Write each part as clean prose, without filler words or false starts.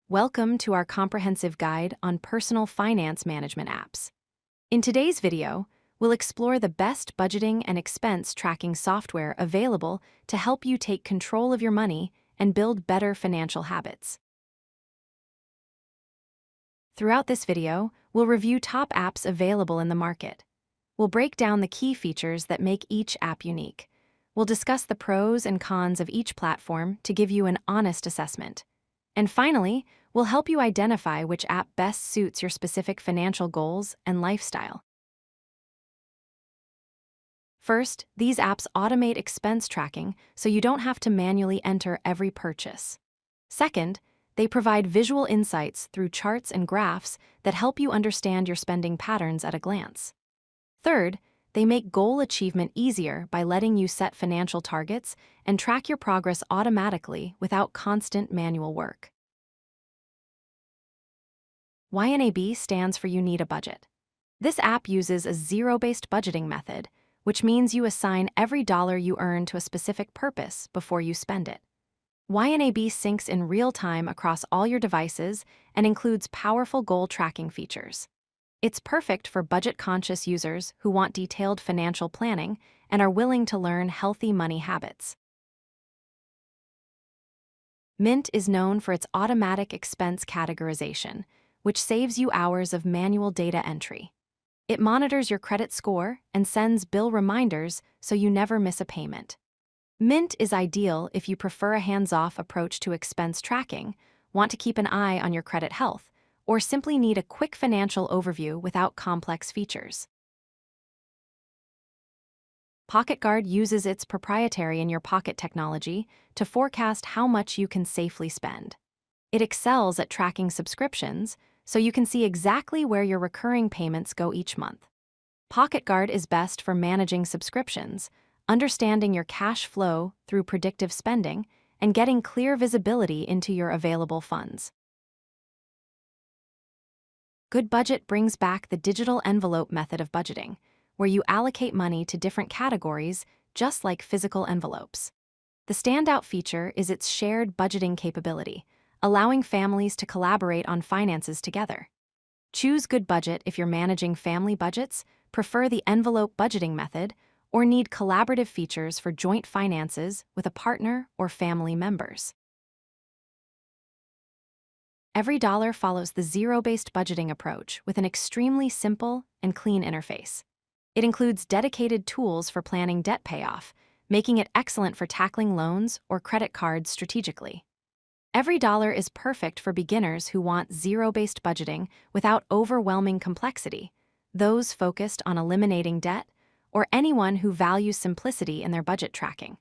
Welcome to our comprehensive guide on personal finance management apps. In today's video, we'll explore the best budgeting and expense tracking software available to help you take control of your money and build better financial habits. Throughout this video, we'll review top apps available in the market. We'll break down the key features that make each app unique. We'll discuss the pros and cons of each platform to give you an honest assessment. And finally, we'll help you identify which app best suits your specific financial goals and lifestyle. First, these apps automate expense tracking so you don't have to manually enter every purchase. Second, they provide visual insights through charts and graphs that help you understand your spending patterns at a glance. Third, they make goal achievement easier by letting you set financial targets and track your progress automatically without constant manual work. YNAB stands for You Need a Budget. This app uses a zero-based budgeting method, which means you assign every dollar you earn to a specific purpose before you spend it. YNAB syncs in real time across all your devices and includes powerful goal tracking features. It's perfect for budget-conscious users who want detailed financial planning and are willing to learn healthy money habits. Mint is known for its automatic expense categorization, which saves you hours of manual data entry. It monitors your credit score and sends bill reminders so you never miss a payment. Mint is ideal if you prefer a hands-off approach to expense tracking, want to keep an eye on your credit health, or simply need a quick financial overview without complex features. PocketGuard uses its proprietary In Your Pocket technology to forecast how much you can safely spend. It excels at tracking subscriptions, so you can see exactly where your recurring payments go each month. PocketGuard is best for managing subscriptions, understanding your cash flow through predictive spending, and getting clear visibility into your available funds. GoodBudget brings back the digital envelope method of budgeting, where you allocate money to different categories just like physical envelopes. The standout feature is its shared budgeting capability, allowing families to collaborate on finances together. Choose GoodBudget if you're managing family budgets, prefer the envelope budgeting method, or need collaborative features for joint finances with a partner or family members. EveryDollar follows the zero-based budgeting approach with an extremely simple and clean interface. It includes dedicated tools for planning debt payoff, making it excellent for tackling loans or credit cards strategically. EveryDollar is perfect for beginners who want zero-based budgeting without overwhelming complexity, those focused on eliminating debt, or anyone who values simplicity in their budget tracking.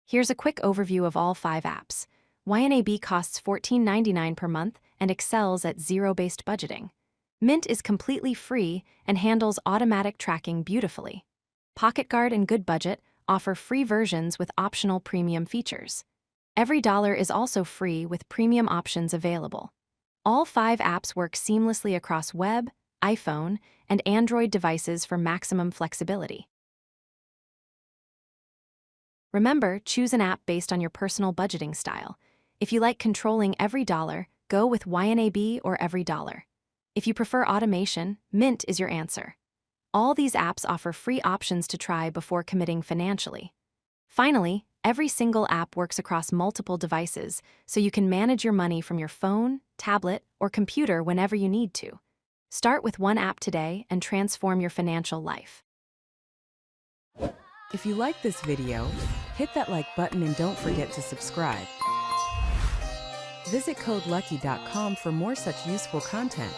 Here's a quick overview of all 5 apps. YNAB costs $14.99 per month and excels at zero-based budgeting. Mint is completely free and handles automatic tracking beautifully. PocketGuard and GoodBudget offer free versions with optional premium features. EveryDollar is also free with premium options available. All 5 apps work seamlessly across web, iPhone, and Android devices for maximum flexibility. Remember, choose an app based on your personal budgeting style. If you like controlling every dollar, go with YNAB or EveryDollar. If you prefer automation, Mint is your answer. All these apps offer free options to try before committing financially. Finally, every single app works across multiple devices, so you can manage your money from your phone, tablet, or computer whenever you need to. Start with one app today and transform your financial life. If you like this video, hit that like button and don't forget to subscribe. Visit codelucky.com for more such useful content.